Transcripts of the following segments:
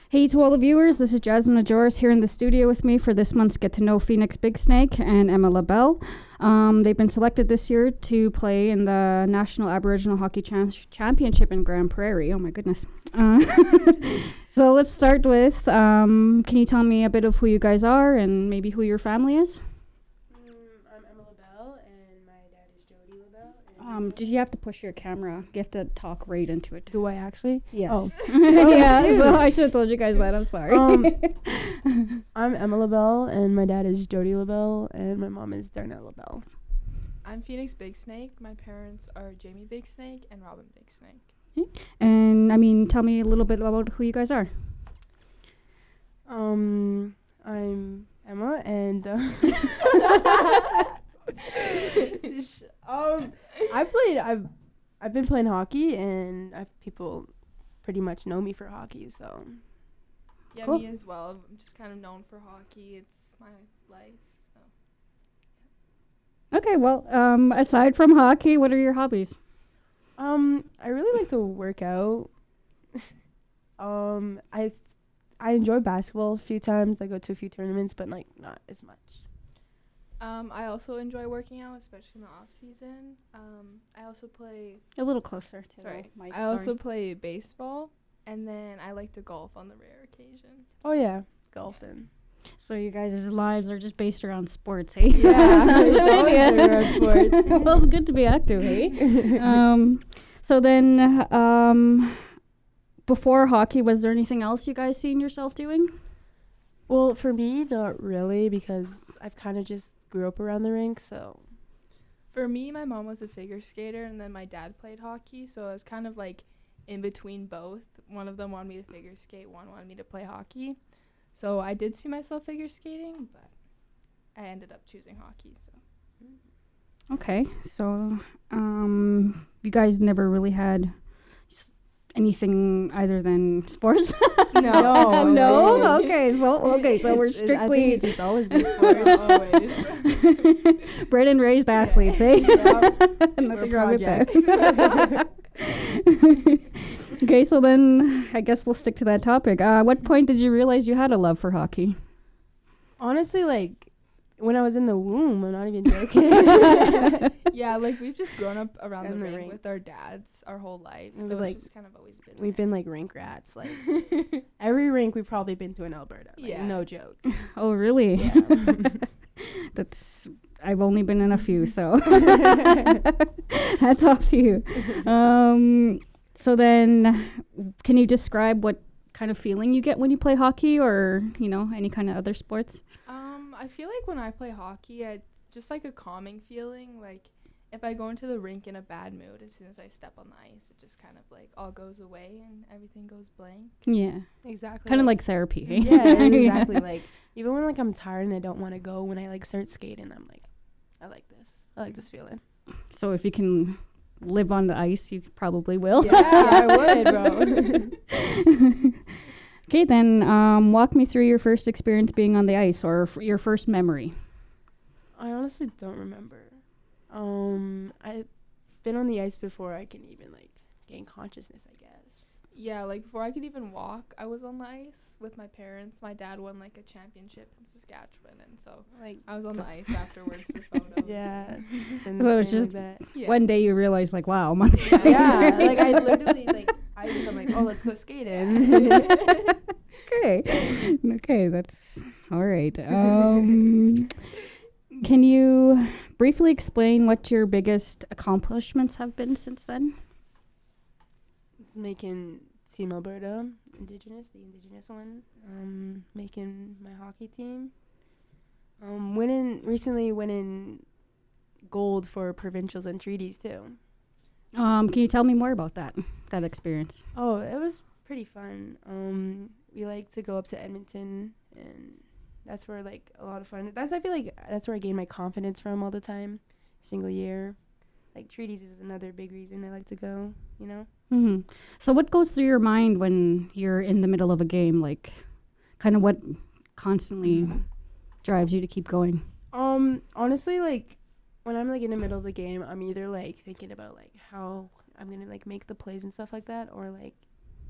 Hey to all the viewers, this is Jasmine Ajoris here in the studio with me for this month's Get to Know Phoenix Big Snake and Emma Labell. They've been selected this year to play in the National Aboriginal Hockey Championship in Grand Prairie. Oh my goodness. So let's start with, can you tell me a bit of who you guys are and maybe who your family is? I'm Emma Labell, and my dad is Jody Labell. Did you have to push your camera? You have to talk right into it. Do I actually? Yes. Oh. Yeah, shoot. so I should have told you guys that. I'm sorry. I'm Emma Labell, and my dad is Jody Labell, and my mom is Darnell Labell. I'm Phoenix Big Snake. My parents are Jamie Big Snake and Robin Big Snake. And tell me a little bit about who you guys are. I'm Emma, and I've been playing hockey, and people pretty much know me for hockey. So Yeah, Cool. me as well. I'm just kind of known for hockey. It's my life. So Okay, well, aside from hockey, what are your hobbies? I really like to work out. I enjoy basketball a few times. I go to a few tournaments, but like not as much. I also enjoy working out, especially in the off season. I also play. A little closer to Sorry, the mic. I also play baseball, and then I like to golf on the rare occasion. Oh yeah, golfing. So you guys' lives are just based around sports, hey? Yeah, Sounds it's good, always yeah. been around sports. Well, it's good to be active, hey? So then, before hockey, was there anything else you guys seen yourself doing? Well, for me, not really, because I've kind of just grew up around the rink, so. For me, my mom was a figure skater, and then my dad played hockey, so I was kind of like in between both. One of them wanted me to figure skate, one wanted me to play hockey. So I did see myself figure skating, but I ended up choosing hockey. So Okay, so you guys never really had anything other than sports? No. No? Okay, so we're I strictly think it just always been sports. always. bred and raised athletes, eh? Nothing wrong with that. Okay, so then I guess we'll stick to that topic. What point did you realize you had a love for hockey? Honestly, like, when I was in the womb, I'm not even joking. Yeah, like we've just grown up around In the the rink rink. with our dads our whole life, And so we, it's just kind of always been. We've been like rink rats. Like, every rink we've probably been to in Alberta. Like, Yeah. no joke. Oh, really? Yeah. I've only been in a few, so hats off to you. So then, can you describe what kind of feeling you get when you play hockey, or any kind of other sports? I feel like when I play hockey, I just like a calming feeling. Like if I go into the rink in a bad mood, as soon as I step on the ice, it just kind of like all goes away and everything goes blank. Yeah, Exactly. kind of like therapy. Hey? Yeah, exactly. Like, even when like I'm tired and I don't want to go, when I like start skating, I'm like, I like this. I like this feeling. So if you can live on the ice, you probably will. Yeah, I would, bro. Okay, then walk me through your first experience being on the ice, or your first memory. I honestly don't remember. I've been on the ice before I can even like gain consciousness, I guess. Yeah, like before I could even walk, I was on the ice with my parents. My dad won like a championship in Saskatchewan, and so Like, I was on the ice afterwards for photos. yeah. So it's just that. Yeah. one day you realize, like, wow, I'm on the ice. Yeah, like I literally like I'm like, oh, let's go skating. Okay, that's all right. Can you briefly explain what your biggest accomplishments have been since then? It's making Team Alberta the Indigenous one. Making my hockey team. Winning gold for provincials and treaties too. Can you tell me more about that experience? Oh, it was pretty fun. We like to go up to Edmonton, and that's where like a lot of fun. I feel like that's where I gain my confidence from all the time, single year. Like treaties is another big reason I like to go. Mm-hmm. So what goes through your mind when you're in the middle of a game? Like, kind of what constantly drives you to keep going? Honestly, like when I'm like in the middle of the game, I'm either like thinking about like how I'm gonna like make the plays and stuff like that, or like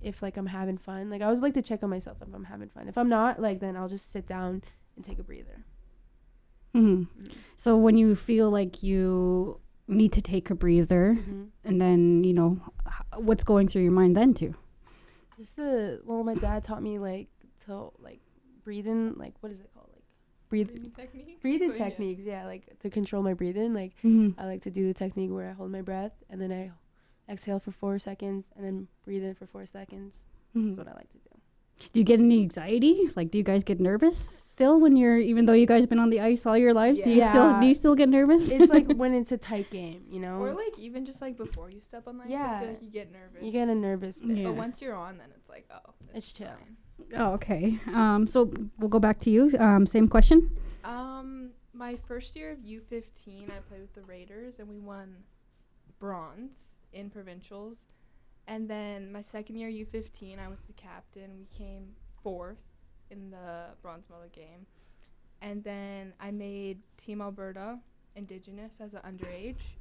if like I'm having fun. Like I always like to check on myself if I'm having fun. If I'm not, like then I'll just sit down and take a breather. So when you feel like you need to take a breather, and then what's going through your mind then too? Just my dad taught me like to like breathe in, like what is it called, like breathing techniques. Yeah, like to control my breathing. Like I like to do the technique where I hold my breath and then I exhale for 4 seconds and then breathe in for 4 seconds. That's what I like to do. Do you get any anxiety? Like, do you guys get nervous still when even though you guys been on the ice all your lives? Yeah. Do you still get nervous? It's like when it's a tight game, Or like even just like before you step on the ice, I feel like you get nervous. You get a nervous bit. But once you're on, then it's like, oh, it's chill. Fine. Oh, okay. So we'll go back to you. Same question. My first year of U15, I played with the Raiders and we won bronze in provincials. And then my second year U15, I was the captain. We came 4th in the bronze medal game. And then I made Team Alberta Indigenous as an underage.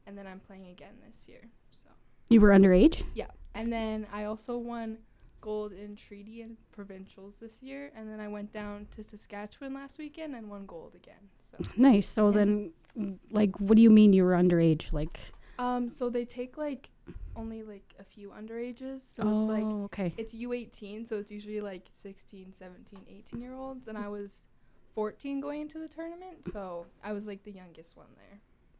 And then I'm playing again this year. So you were underage? Yeah. And then I also won gold in treaty and provincials this year. And then I went down to Saskatchewan last weekend and won gold again. So nice. So then, like, what do you mean you were underage? Like, so they take like only like a few underages, so it's like okay. It's U18, so it's usually like 16, 17, 18-year-olds, and I was 14 going into the tournament, so I was like the youngest one there.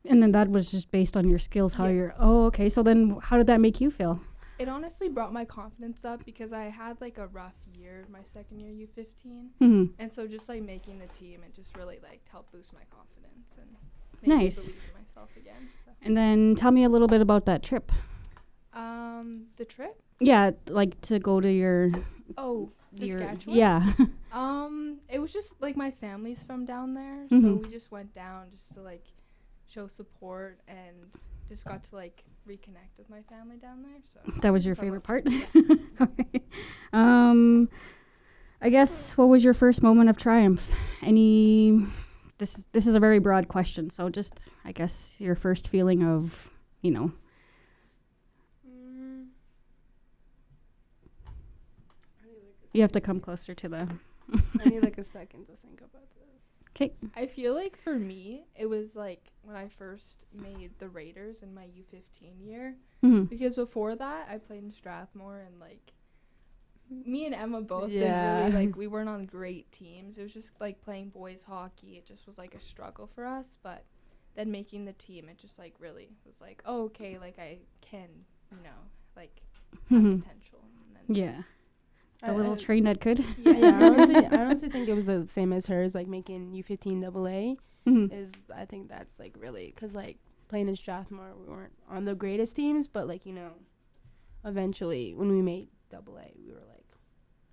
And then that was just based on your skills, okay. So then how did that make you feel? It honestly brought my confidence up because I had like a rough year my second year U15, and so just like making the team, it just really like helped boost my confidence and made me believe in myself again. So. And then tell me a little bit about that trip. The trip? Yeah, like to go to your... Oh, Saskatchewan? Yeah. It was just, like, my family's from down there, so we just went down just to, like, show support and just got to, like, reconnect with my family down there, so... That was your favorite part? Yeah. Okay. I guess, what was your first moment of triumph? This is a very broad question, so just, I guess, your first feeling of, You have to come closer to the... I need like a second to think about this. Okay. I feel like for me, it was like when I first made the Raiders in my U15 year. Because before that, I played in Strathmore and like me and Emma both did really like we weren't on great teams. It was just like playing boys hockey. It just was like a struggle for us. But then making the team, it just like really was like, oh, okay, like I can, like have potential. And then The little train that could. I honestly think it was the same as hers, like making U15 AA is, I think that's like really, because like playing in Strathmore, we weren't on the greatest teams, but like, eventually when we made AA, we were like,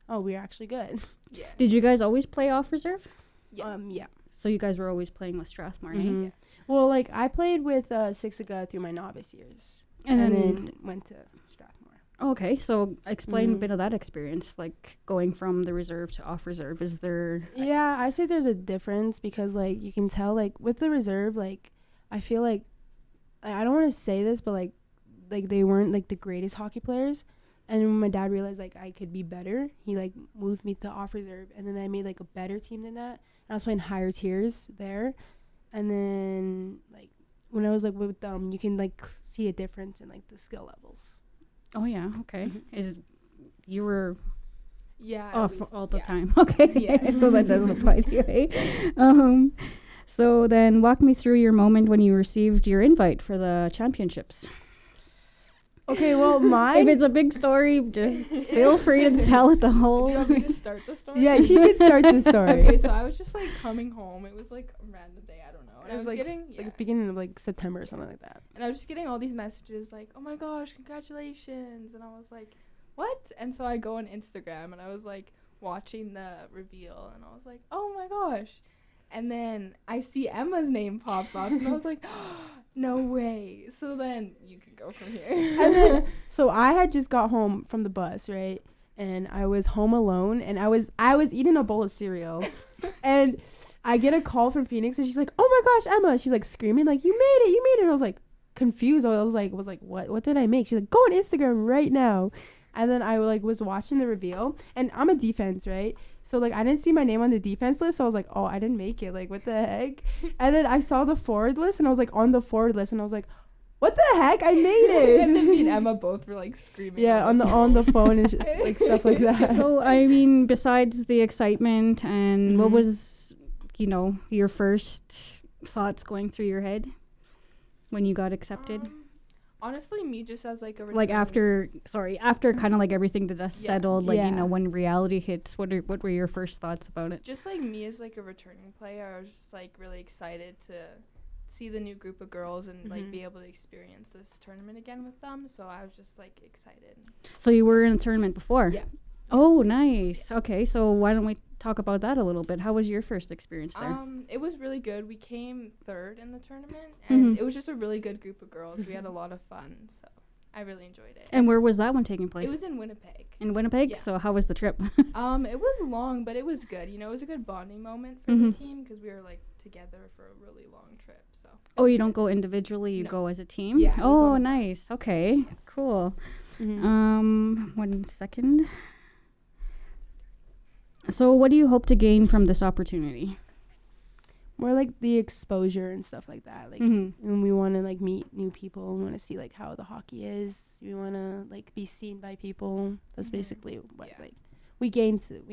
oh, we're actually good. Yeah. Did you guys always play off reserve? Yeah. Yeah. So you guys were always playing with Strathmore, eh? Yeah. Well, like I played with Siksika through my novice years. And then went to Strathmore. Okay, so explain a bit of that experience, like going from the reserve to off reserve. Is there... Yeah, I say there's a difference because, like, you can tell, like, with the reserve, like, I feel like, I don't want to say this, but, like they weren't, like, the greatest hockey players. And when my dad realized, like, I could be better, he, like, moved me to off reserve. And then I made, like, a better team than that. And I was playing higher tiers there. And then, like, when I was, like, with them, you can, like, see a difference in, like, the skill levels. Oh, yeah, okay. You were off all the time. Okay, so that doesn't apply to you, eh? So then walk me through your moment when you received your invite for the championships. Okay, well, if it's a big story, just feel free to tell it the whole... Do you want me to start the story? Yeah, she could start the story. Okay, so I was just, like, coming home. It was, like, a random day. I don't know. And it was, I was like, getting... like, beginning of, like, September or something like that. And I was just getting all these messages, like, oh, my gosh, congratulations. And I was like, what? And so I go on Instagram, and I was, like, watching the reveal. And I was like, oh, my gosh. And then I see Emma's name pop up, and I was like, no way. So then you can go from here. And then, so I had just got home from the bus, right? And I was home alone, and I was eating a bowl of cereal. And I get a call from Phoenix, and she's like, oh my gosh, Emma. She's like screaming, like, you made it. And I was like confused. I was like, what did I make? She's like, go on Instagram right now. And then I like was watching the reveal, and I'm a defense, right? So like I didn't see my name on the defense list, so I was like, oh, I didn't make it. Like what the heck? And then I saw the forward list, and I was like on the forward list, and I was like, what the heck? I made it. And then me and Emma both were like screaming. Yeah, on the phone and like stuff like that. So I mean, besides the excitement, and what was, you know, your first thoughts going through your head when you got accepted? Honestly, me just as like a Like after kind of like everything that dust settled, like, you know, when reality hits, what were your first thoughts about it? Just like me as like a returning player, I was just like really excited to see the new group of girls and like be able to experience this tournament again with them. So I was just like excited. So you were in a tournament before? Yeah. Oh, nice. Okay, so why don't we talk about that a little bit? How was your first experience there? It was really good. We came third in the tournament, and it was just a really good group of girls. We had a lot of fun, so I really enjoyed it. And where was that one taking place? It was in Winnipeg. In Winnipeg? Yeah. So how was the trip? It was long, but it was good. You know, it was a good bonding moment for the team because we were like together for a really long trip. So. Oh, you don't go individually, you go as a team? Yeah. Oh, nice. Okay, cool. 1 second. So what do you hope to gain from this opportunity? More like the exposure and stuff like that. Like when we want to like meet new people, we want to see like how the hockey is. We want to like be seen by people. That's basically what like we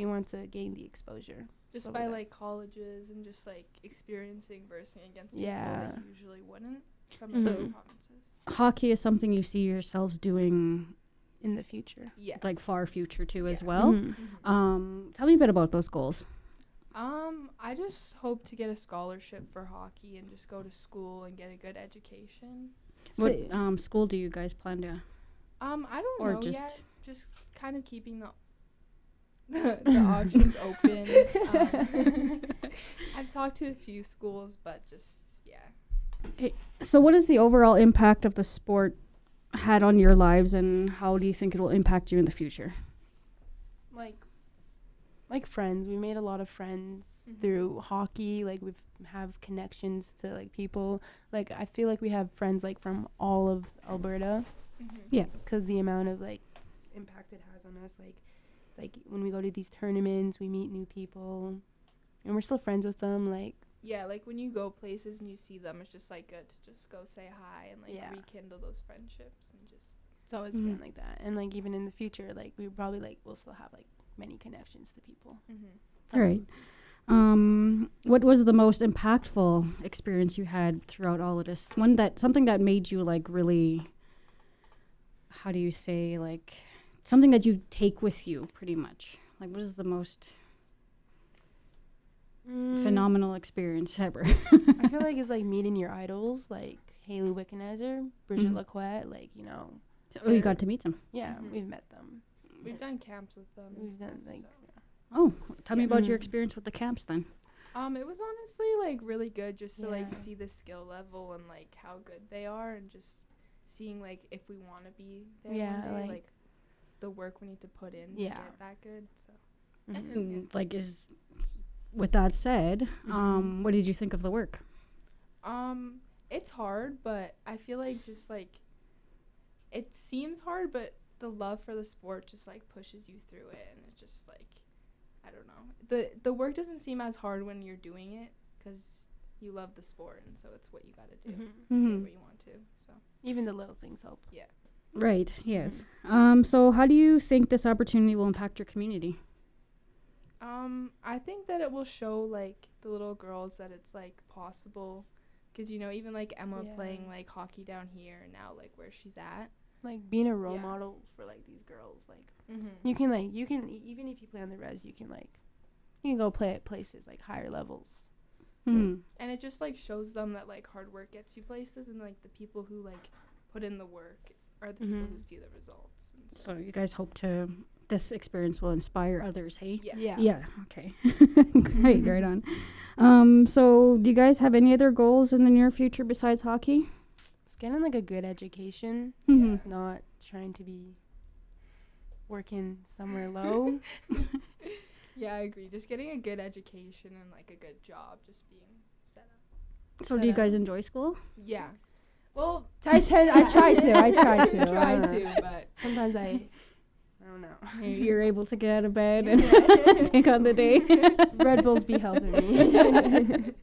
want to gain the exposure. Just so by like colleges and just like experiencing versing against people that you usually wouldn't from other provinces. Hockey is something you see yourselves doing in the future. Yeah. Like far future too as well. Tell me a bit about those goals. I just hope to get a scholarship for hockey and just go to school and get a good education. What school do you guys plan to? I don't or know just yet. Just kind of keeping the options open. I've talked to a few schools, but just So what is the overall impact of the sport had on your lives, and how do you think it will impact you in the future? Like friends. We made a lot of friends through hockey. Like we have connections to like people. Like I feel like we have friends like from all of Alberta. Yeah, because the amount of like impact it has on us. Like when we go to these tournaments, we meet new people, and we're still friends with them. Like like when you go places and you see them, it's just like good to just go say hi and like rekindle those friendships and just. It's always been like that, and like even in the future, like we probably like we'll still have like many connections to people. All right. What was the most impactful experience you had throughout all of this? Something that made you like really, how do you say, like something that you take with you pretty much? Like what is the most phenomenal experience ever? I feel like it's like meeting your idols, like Haley Wickenheiser, Bridget Lacquette, like, you know. Oh, you got to meet them. Yeah, we've met them. We've done camps with them. We've done like. Oh, tell me about your experience with the camps then. It was honestly like really good just to like see the skill level and like how good they are and just seeing like if we want to be there one day, like the work we need to put in to get that good. So. And like with that said, what did you think of the work? It's hard, but I feel like just like it seems hard, but the love for the sport just like pushes you through it, and it's just like I don't know. The work doesn't seem as hard when you're doing it because you love the sport, and so it's what you got to do to get where you want to. So even the little things help. Yeah. Right. Yes. So how do you think this opportunity will impact your community? I think that it will show like the little girls that it's like possible, because you know even like Emma playing like hockey down here and now like where she's at. Like being a role model for like these girls, like you can even if you play on the res, you can go play at places like higher levels. And it just like shows them that like hard work gets you places, and like the people who like put in the work are the people who see the results. And so you guys hope this experience will inspire others, hey? Yeah. Okay. Great. Right on. So do you guys have any other goals in the near future besides hockey? Getting like a good education, not trying to be working somewhere low. Yeah, I agree. Just getting a good education and like a good job, just being set up. So do you guys enjoy school? Yeah. Well, I try to, but sometimes don't know. You're able to get out of bed and take on the day. Red Bulls be helping me.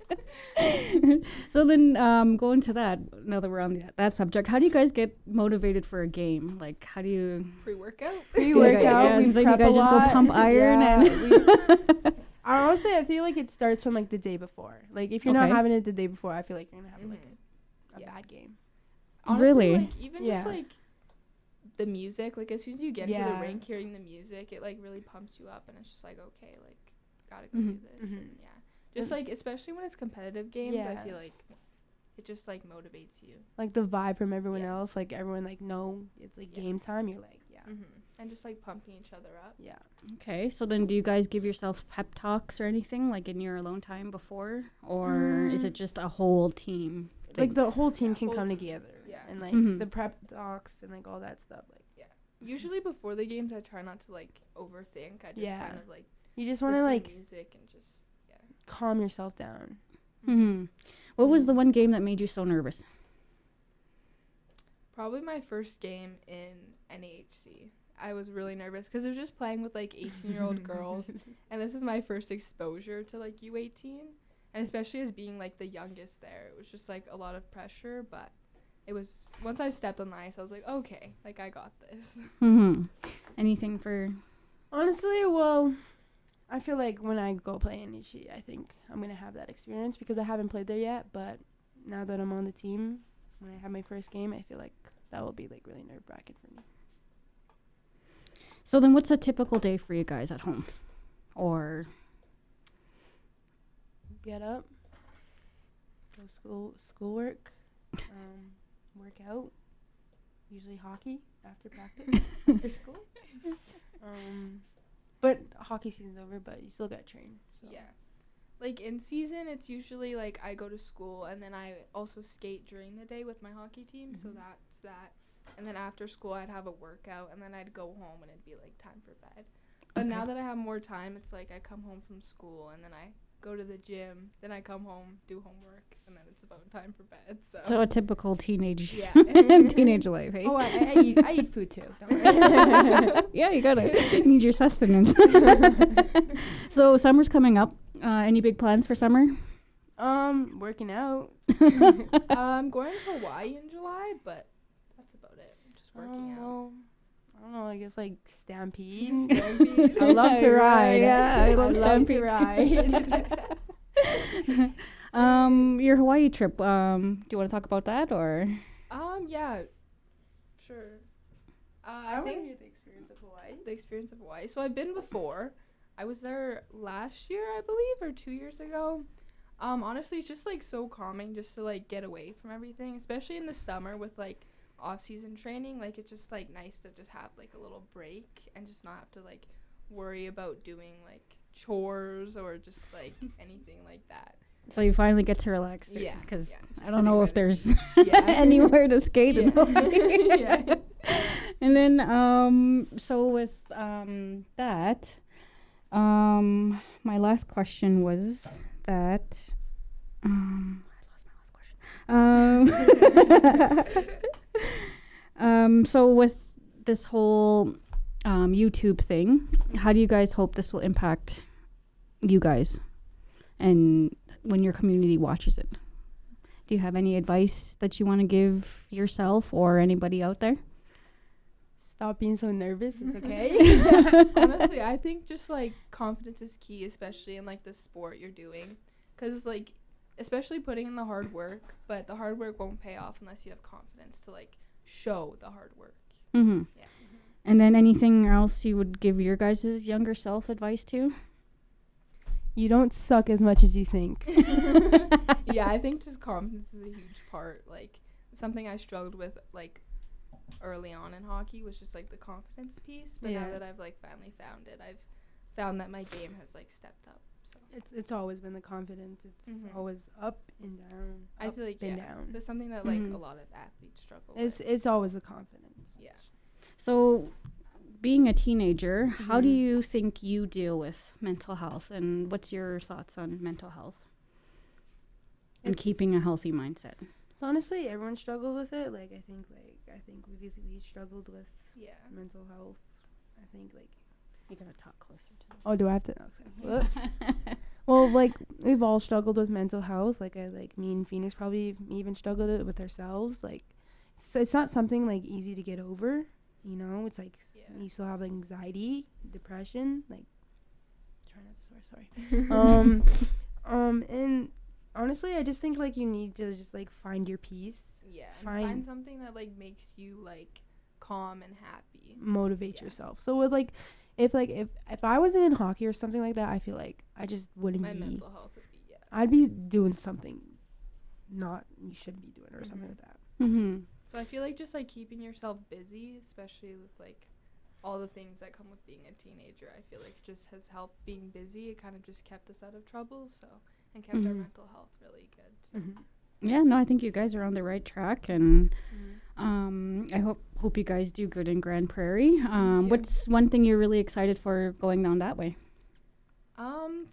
So then, going to that, now that we're on that subject, how do you guys get motivated for a game? Like, how do you... Pre-workout? Pre-workout, we so you prep guys a just lot. go pump iron and... Honestly, I feel like it starts from, like, the day before. Like, if you're not Okay. having it the day before, I feel like you're going to have, like, a Yeah. bad game. Honestly, Really? like, even just, Yeah. like, the music, like, as soon as you get into the Yeah. rink, hearing the music, it, like, really pumps you up, and it's just like, okay, like, gotta go Mhm. do this, Mhm. and, yeah. Just, like, especially when it's competitive games, I Yeah. feel like it just, like, motivates you. Like, the vibe from everyone Yeah. else, like, everyone, like, know it's, like, Yeah. game time. You're like, yeah. And just, like, pumping each other up. Yeah. Okay, so then do you guys give yourself pep talks or anything, like in your alone time before? Or is it just a whole team thing? Like, the whole team Yeah, can whole come team. together. Yeah. And, like, Mhm. the prep docs and, like, all that stuff. Like, Usually before the games, I try not to, like, overthink. I just Yeah. kind of, like, you just want to, listen like, to music and just, yeah. calm yourself down. Hmm. What was the one game that made you so nervous? Probably my first game in NAHC. I was really nervous because I was just playing with, like, 18-year-old girls, and this is my first exposure to, like, U18, and especially as being, like, the youngest there, it was just, like, a lot of pressure, but it was, once I stepped on the ice, I was like, okay, like, I got this. Hmm. Anything for... Honestly, well, I feel like when I go play in Nishi, I think I'm going to have that experience because I haven't played there yet. But now that I'm on the team, when I have my first game, I feel like that will be, like, really nerve-wracking for me. So then what's a typical day for you guys at home? Or... Get up, go schoolwork, work out, usually hockey after practice, after school. But hockey season's over, but you still got to train. So. Yeah. Like, in season, it's usually, like, I go to school, and then I also skate during the day with my hockey team, so that's that. And then after school, I'd have a workout, and then I'd go home, and it'd be, like, time for bed. But Okay. now that I have more time, it's like I come home from school, and then I go to the gym, then I come home, do homework, and then it's about time for bed, so. So a typical teenage Yeah. teenage life, hey? Oh, I eat food too. Don't worry. Yeah, you gotta need your sustenance. So summer's coming up. Any big plans for summer? Working out. I'm going to Hawaii in July, but that's about it. Just working out. Well, I don't know. I guess like Stampede. Stampede. I love to ride. Yeah, I love to Stampede. ride. Your Hawaii trip. Do you want to talk about that or? Yeah, sure. I wanna think hear the experience of Hawaii. the experience of Hawaii. So I've been before. I was there last year, I believe, or 2 years ago. Honestly, it's just like so calming just to like get away from everything, especially in the summer with like off-season training. Like, it's just like nice to just have like a little break and just not have to like worry about doing like chores or just like anything like that. So you finally get to relax too. Yeah, Because yeah, I just don't know if sitting there's Yeah. anywhere to skate in Yeah. Hawaii. Yeah. And then, so with that, my last question was that, I lost my last question. So with this whole YouTube thing, how do you guys hope this will impact you guys and when your community watches it? Do you have any advice that you want to give yourself or anybody out there? Stop being so nervous. It's okay. Honestly, I think just like confidence is key, especially in like the sport you're doing, because like especially putting in the hard work, but the hard work won't pay off unless you have confidence to like show the hard work. Mm-hmm. Yeah. And then anything else you would give your guys' younger self advice to? You don't suck as much as you think. Yeah, I think just confidence is a huge part. Like, something I struggled with like early on in hockey was just like the confidence piece, but now Yeah. that I've like finally found it, I've found that my game has like stepped up. So It's always been the confidence. It's Mhm. always up and down. I up feel like and yeah, down. that's something that like Mhm. a lot of athletes struggle It's with. it's always the confidence. Yeah. So, being a teenager, how do Mhm. you think you deal with mental health? And what's your thoughts on mental health and It's- keeping a healthy mindset? So honestly, everyone struggles with it. Like I think we've struggled with Yeah. mental health I think like. You gotta talk closer to Oh, do I have to? Okay. Whoops. Well, like we've all struggled with mental health. Like me and Phoenix probably even struggled it with ourselves. Like, it's not something like easy to get over. You know, it's like you still have anxiety, depression. Like, try not to swear. Sorry. And honestly, I just think like you need to just like find your peace. Yeah, and find something that like makes you like calm and happy. Motivate yourself. So with like. If I wasn't in hockey or something like that, I feel like I just wouldn't be. My mental health would be, I'd be doing something not you shouldn't be doing or something like that. Mm-hmm. So I feel like just like keeping yourself busy, especially with like all the things that come with being a teenager, I feel like just has helped being busy. It kind of just kept us out of trouble, and kept our mental health really good. So. Yeah, no, I think you guys are on the right track, and I hope you guys do good in Grand Prairie. What's one thing you're really excited for going down that way?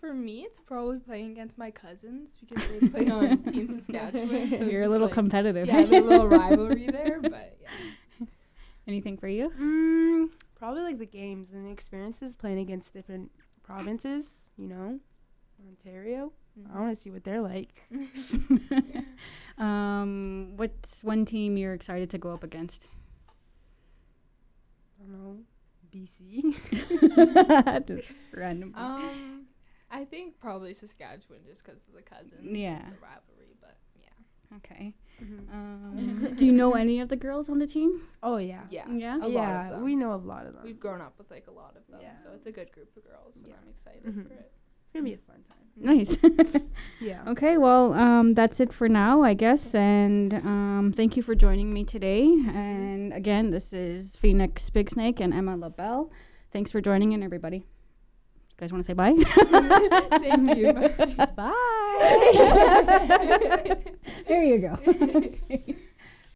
For me, it's probably playing against my cousins because they play on Team Saskatchewan. So you're a little competitive. Yeah, there's a little rivalry there, but yeah. Anything for you? Probably like the games and the experiences playing against different provinces. You know, Ontario. I want to see what they're like. What's one team you're excited to go up against? I don't know. BC. Just random. I think probably Saskatchewan just because of the cousins. Yeah. And the rivalry, but yeah. Okay. Do you know any of the girls on the team? Oh yeah. Yeah. Yeah. A lot of them. We know a lot of them. We've grown up with like a lot of them, so it's a good group of girls, and I'm excited for it. It's gonna be a fun time. Nice. Yeah. Okay, well, that's it for now, I guess. And thank you for joining me today. And again, this is Phoenix Big Snake and Emma Labell. Thanks for joining in, everybody. You guys want to say bye? Thank you. Bye. There you go. Okay.